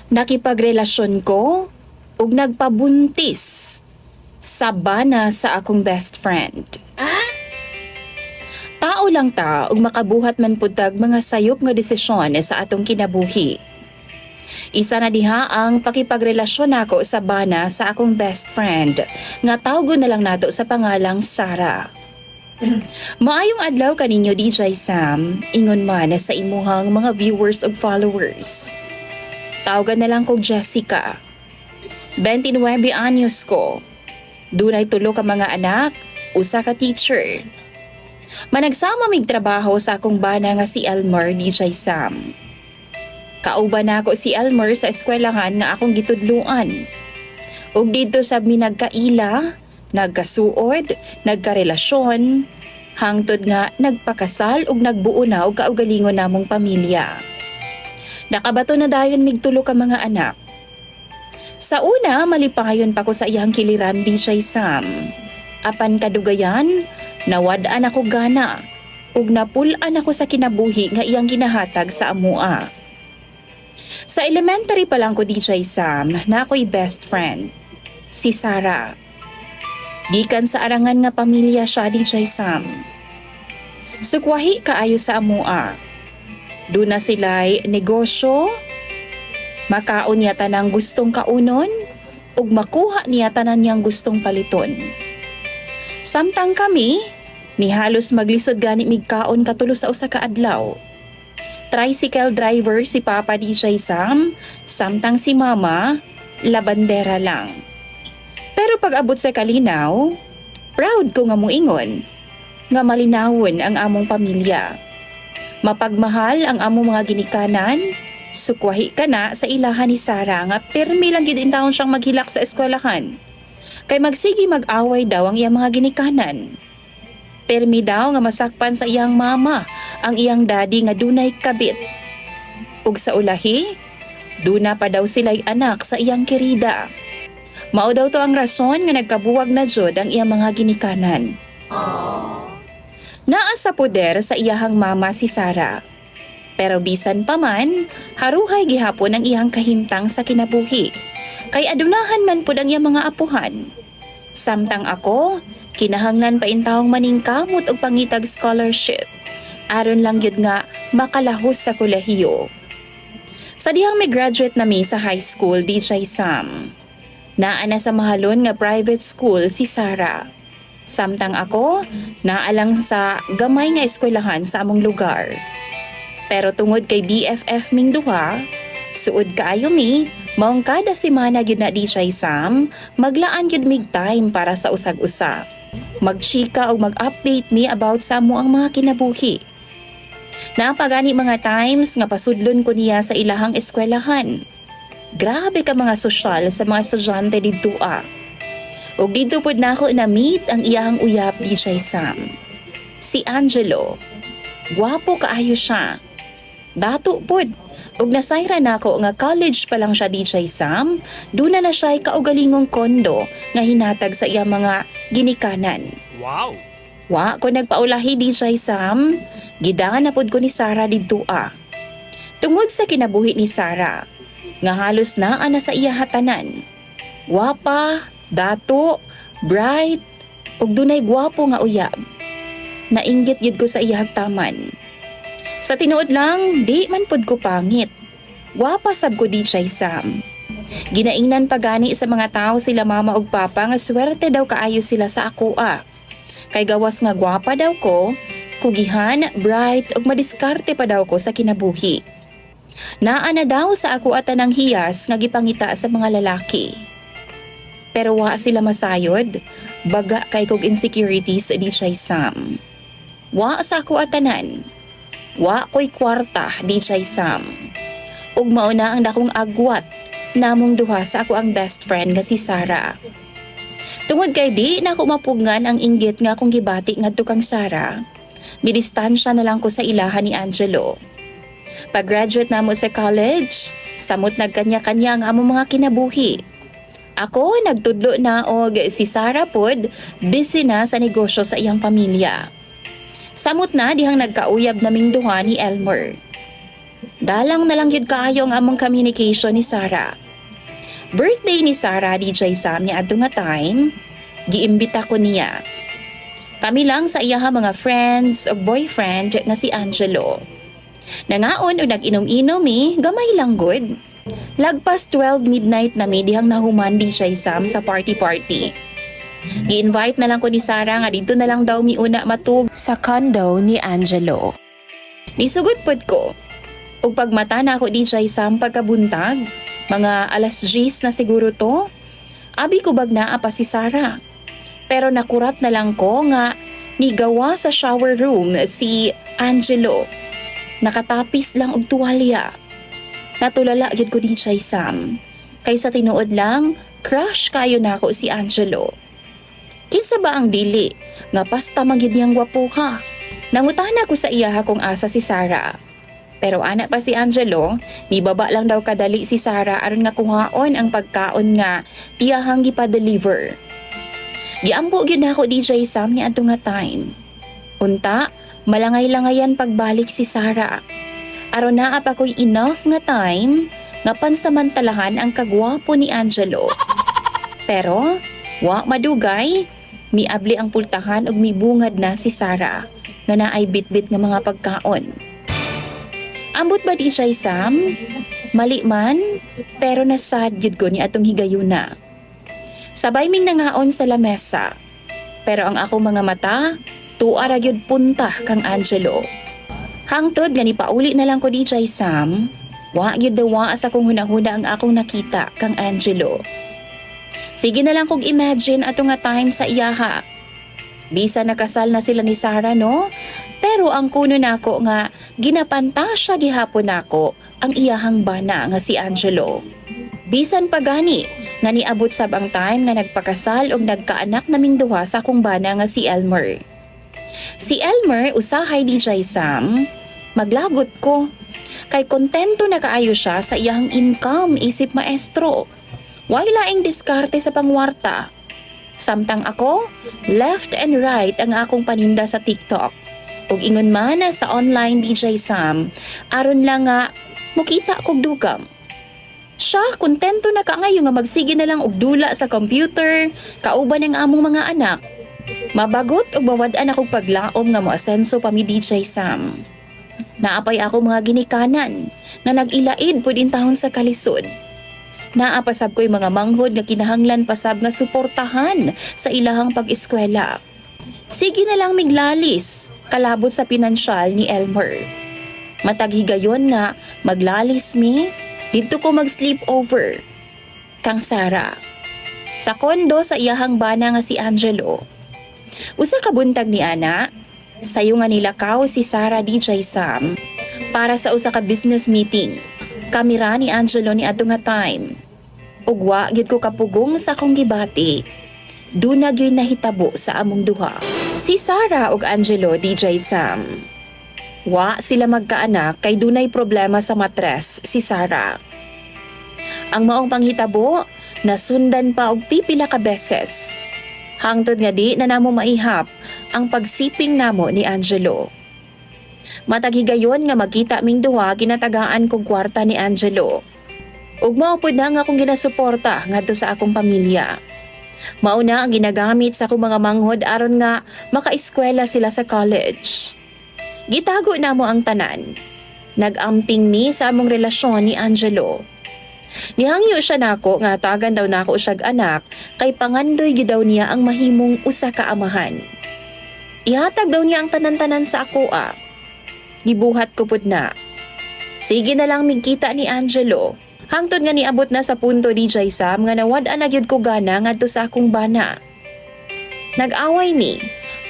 Nakipagrelasyon ko ug nagpabuntis sa bana sa akong best friend. Tao lang ta ug makabuhat man pud tag mga sayop nga desisyon sa atong kinabuhi. Isa na diha ang pakipagrelasyon nako sa bana sa akong best friend nga tawgon na lang nato sa pangalang Sarah. Maayong adlaw kaninyo DJ Sam, ingon man sa imuhang mga viewers ug followers. Tawagan na lang kog Jessica. 29 anyos ko. Dunay 3 ka mga anak, usa ka teacher. Managsama mig trabaho sa akong bana nga si Elmer DJ Sam. Kauban nako si Elmer sa eskwelahan nga akong gitudluan. Ug dito sab mi nagkaila, nagkasuod, nagkarelasyon, hangtod nga nagpakasal ug nagbuo na og kaugalingon namong pamilya. Nakabato na dayon mig 3 ka mga anak. Sa una, malipayon pa ko sa iyang kiliran DJ Sam. Apan kadugayan, nawad-an ako gana ug napulan ako sa kinabuhi nga iyang ginahatag sa amua. Sa elementary pa lang ko DJ Sam na ako'y best friend, si Sarah. Gikan sa arangan nga pamilya siya DJ Sam. Sukwahi kaayo sa amua. Doon na sila'y negosyo, makaon niya tanang gustong kaunon, ug makuha niya tanan niyang gustong paliton. Samtang kami, ni halos maglisod gani mig kaon katulo sa usa ka adlaw. Tricycle driver si Papa DJ Sam, samtang si Mama, labandera lang. Pero pag abot sa kalinaw, proud ko nga muingon, nga malinawon ang among pamilya. Mapagmahal ang among mga ginikanan, sukwahi ka na sa ilahan ni Sarah nga permi lang gyud intawon siyang maghilak sa eskwelahan. Kay magsigi mag-away daw ang iyang mga ginikanan. Permi daw nga masakpan sa iyang mama ang iyang daddy nga dunay kabit. Ug sa ulahi, duna pa daw sila'y anak sa iyang kirida. Mao daw to ang rason nga nagkabuwag na jud ang iyang mga ginikanan. Naa sa poder sa iyahang mama si Sarah. Pero bisan pa man, haruhay gihapon ang iyang kahimtang sa kinabuhi. Kay adunahan man pud ang iyang mga apuhan. Samtang ako, kinahanglan pa intawong maningkamot og pangitag scholarship. Aron lang gyud nga makalahos sa kolehiyo. Sa dihang may graduate nami sa high school DJ Sam. Naa na sa mahalon nga private school si Sarah. Samtang ako, naalang sa gamay nga eskwelahan sa among lugar. Pero tungod kay BFF ming duha, suod kaayo mi, maong kada semana gyud na DJ Sam, maglaan gyud mig time para sa usag-usa. Magchika o mag-update mi about sa amo ang mga kinabuhi. Napagani mga times nga pasudlon ko niya sa ilahang eskwelahan. Grabe ka mga sosyal sa mga estudyante didto ug dito pud nako na-meet ang iyang uyab DJ Sam. Si Angelo. Gwapo kaayo siya. Dato pud. Ug nasayra nako nga college pa lang siya DJ Sam, duna na siya kaugalingong kondo nga hinatag sa iyang mga ginikanan. Wow! Wa ko nagpaulahi DJ Sam, gidangan na pud ko ni Sarah didto Tungod sa kinabuhi ni Sarah, nga halos naa na sa iya hatanan. Gwapa, dato, bright, ug dunay gwapo nga uyab. Nainggit gid ko sa iyang taman. Sa tinuod lang, di man pud ko pangit. Gwapa sab ko DJ Sam. Ginaingnan pa gani sa mga tao sila mama ug papa nga swerte daw kaayo sila sa ako Kay gawas nga gwapa daw ko, kugihan, bright ug madiskarte pa daw ko sa kinabuhi. Naa na daw sa ako atanang hiyas nga gipangita sa mga lalaki. Pero wa sila masayod, baga kay kog insecurities DJ Sam. Wa sa ako atanan. Wa ko'y kwarta DJ Sam. Ug mao na ang dakong agwat namong duha sa ako ang best friend nga si Sarah. Tungod kay di na ako mapugngan ang inggit nga akong gibati ngadto kang Sarah, midistansya na lang ko sa ilahan ni Angelo. Pag-graduate namo sa college, samot nagkanya-kanya ang among mga kinabuhi. Ako nagtudlo na og si Sarah pod busy na sa negosyo sa iyang pamilya. Samot na dihang nagkauyab naming duha ni Elmer. Dalang na lang yun kaayo ang among communication ni Sarah. Birthday ni Sarah DJ Sam niya adto nga time, giimbita ko niya. Kami lang sa iyaha mga friends o boyfriend nga si Angelo. Nangaon o nag-inom-inom gamay lang good. Lagpas 12 midnight na dihang nahuman DJ Sam sa party-party. Gi-invite na lang ko ni Sarah nga dito na lang daw miuna matug sa condo ni Angelo. Nisugod pod ko. Ug pagmata na ako DJ Sam pagkabuntag, mga alas 10 na siguro to. Abi ko bag naa pa si Sarah. Pero nakurat na lang ko nga nigawa sa shower room si Angelo. Nakatapis lang og tuwalya. Natulala gyud ko DJ Sam. Kaysa tinuod lang, crush kayo na ako si Angelo. Kinsa ba ang dili nga pasta magyud niyang gwapo ka? Nangutana ko sa iya kung asa si Sarah. Pero anak pa si Angelo, nibaba lang daw kadali si Sarah aron nga kuhaon ang pagkaon nga iyahang gipa-deliver. Giampo gyud nako DJ Sam ni adto nga time. Unta, malangay-langayan pagbalik si Sarah. Aron naa pa ko'y enough nga time nga pansamantalahan ang kagwapo ni Angelo. Pero, wa madugay, miabli ang pultahan ug mibungad na si Sarah nga naay bitbit nga mga pagkaon. Ambot ba di siya Sam? Mali man, pero nasad gyud ko ni atong higayuna. Sabay ming nangaon sa lamesa. Pero ang akong mga mata, tuara gyud punta kang Angelo. Hangtod nga ni pauli na lang ko di siya Sam, wa gyud daw sa kong hunahuna ang akong nakita kang Angelo. Sige na lang kog imagine ato nga time sa iyaha. Bisa nakasal na sila ni Sarah no? Pero ang kuno nako nga ginapantasya gihapon nako ang iyahang bana nga si Angelo. Bisan pa gani nga niabot sab ang time nga nagpakasal og nagkaanak naming duha sa akong bana nga si Elmer. Si Elmer usahay DJ Sam, maglagot ko. Kay kontento na kaayo siya sa iyang income isip maestro. Way laing diskarte sa pangwarta. Samtang ako, left and right ang akong paninda sa TikTok. Ug ingon man sa online DJ Sam, aron lang nga mukita kog dugam. Siya kontento na kaayo nga magsige na lang og dula sa computer, kauban ang among mga anak. Mabagot ug bawad-an akong paglaom nga moasenso pa mi DJ Sam. Naapay ako mga ginikanan nga nag-ilaid pud intahon sa kalisod. Naapasab ko'y mga manghod nga kinahanglan pasab nga suportahan sa ilahang pag-eskwela. Sige na lang miglalis, kalabot sa pinansyal ni Elmer. Mataghigayon nga maglalis mi, dito ko mag-sleepover. Kang Sarah. Sa kondo sa iyahang bana nga si Angelo. Usa ka buntag ni ana, sayo nga nilakaw si Sarah DJ Sam para sa usa ka business meeting. Kamera ni Angelo ni adto nga time. Ugwa gyud ko kapugong sa akong gibati. Duna gyud nahitabo sa among duha. Si Sarah ug Angelo DJ Sam. Wa sila magkaanak kay dunay problema sa matres si Sarah. Ang maong panghitabo nasundan pa og pipila ka beses. Hangtod nga di na namo maihap ang pagsiping namo ni Angelo. Matag higayon nga magkita ming duha ginatagaan kog kwarta ni Angelo. Ug mao pud na nga akong ginasuporta ngadto sa akong pamilya. Mao na ang ginagamit sa akong mga manghod aron nga makaeskwela sila sa college. Gitago namo ang tanan. Nag-amping mi sa among relasyon ni Angelo. Nihangyo siya nako nga tagan daw nako siyag anak kay pangandoy gyud daw niya ang mahimong usa ka amahan. Ihatag daw niya ang tanan-tanan sa ako Gibuhat ko pud na. Sige na lang migkita ni Angelo. Hangtod nga niabot na sa punto DJ Sam nga nawad-an na gyud ko gana ngadto sa akong bana. Nag-away mi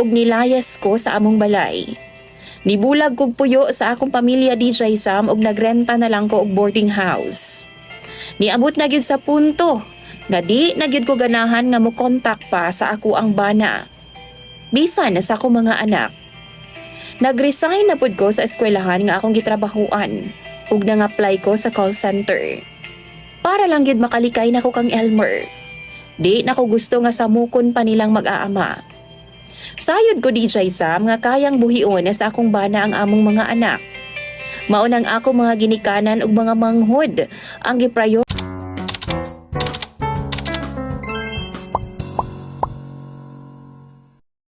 ug nilayas ko sa among balay. Nibulag kog puyo sa akong pamilya DJ Sam ug nagrenta na lang ko og boarding house. Niabot na gyud sa punto nga di na gyud ko ganahan nga mo kontak pa sa ako ang bana. Bisan sa akong mga anak. Nag-resign na pud ko sa eskwelahan nga akong gitrabahuan ug nang-apply ko sa call center. Para lang gyud makalikay nako kang Elmer. Di nako gusto nga samukon pa nilang mag-aama. Sayod ko DJ Sam nga kayang buhion sa akong bana ang among mga anak. Maunang ako mga ginikanan ug mga manghod ang giprayo